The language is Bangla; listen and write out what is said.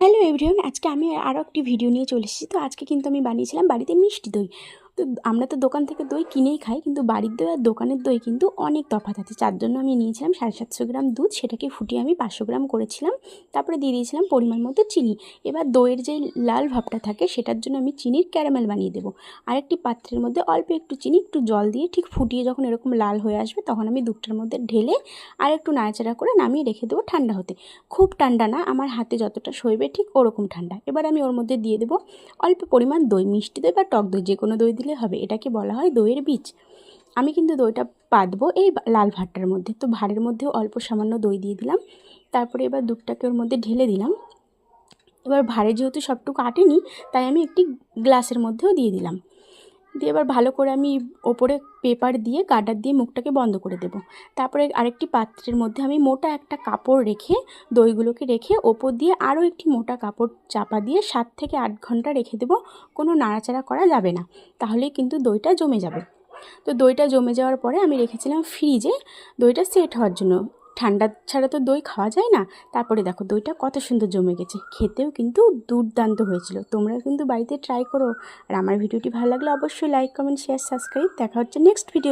হ্যালো এভরিওয়ান, আজকে আমি আরও একটি ভিডিও নিয়ে চলে এসেছি। তো আজকে কিন্তু আমি বানিয়েছিলাম বাড়িতে মিষ্টি দই। তো আমরা তো দোকান থেকে দই কিনেই খাই, কিন্তু বাড়ির দই আর দোকানের দই কিন্তু অনেক তফাৎ আছে। যার জন্য আমি নিয়েছিলাম 750 গ্রাম দুধ, সেটাকে ফুটিয়ে আমি 500 গ্রাম করেছিলাম। তারপরে দিয়ে দিয়েছিলাম পরিমাণ মতো চিনি। এবার দইয়ের যে লাল ভাবটা থাকে সেটার জন্য আমি চিনির ক্যারামেল বানিয়ে দেবো। আরেকটি পাত্রের মধ্যে অল্প একটু চিনি, একটু জল দিয়ে ঠিক ফুটিয়ে যখন এরকম লাল হয়ে আসবে তখন আমি দুধটার মধ্যে ঢেলে আর একটু নাড়াচাড়া করে নামিয়ে রেখে দেবো ঠান্ডা হতে। খুব ঠান্ডা না, আমার হাতে যতটা সইবে ঠিক ওরকম ঠান্ডা। এবার আমি ওর মধ্যে দিয়ে দেবো অল্প পরিমাণ দই, মিষ্টি দই বা টক দই, যে কোনো দই দিলে হবে। এটাকে বলা হয় দইয়ের বীজ। আমি কিন্তু দইটা পাতবো এই লাল ভাতটার মধ্যে, তো ভাঁড়ের মধ্যে অল্প সামান্য দই দিয়ে দিলাম। তারপরে এবার দুধটাকে ওর মধ্যে ঢেলে দিলাম। এবার ভাঁড়ে যেহেতু সবটুকু আটেনি, তাই আমি একটি গ্লাসের মধ্যেও দিয়ে দিলাম। দিয়ে এবার ভালো করে আমি ওপরে পেপার দিয়ে গার্ডার দিয়ে মুখটাকে বন্ধ করে দেব। তারপরে আরেকটি পাত্রের মধ্যে আমি মোটা একটা কাপড় রেখে দইগুলোকে রেখে ওপর দিয়ে আরও একটি মোটা কাপড় চাপা দিয়ে 7 থেকে 8 ঘন্টা রেখে দেব। কোনো নাড়াচাড়া করা যাবে না, তাহলেই কিন্তু দইটা জমে যাবে। তো দইটা জমে যাওয়ার পরে আমি রেখেছিলাম ফ্রিজে দইটা সেট হওয়ার জন্য। ঠান্ডা ছাড়া তো দই খাওয়া যায় না। তারপরে দেখো দইটা কত সুন্দর জমে গেছে, খেতেও কিন্তু দুর্দান্ত হয়েছিল। তোমরা কিন্তু বাড়িতে ট্রাই করো। আর আমার ভিডিওটি ভালো লাগলে অবশ্যই লাইক, কমেন্ট, শেয়ার, সাবস্ক্রাইব। দেখা হচ্ছে নেক্সট ভিডিও।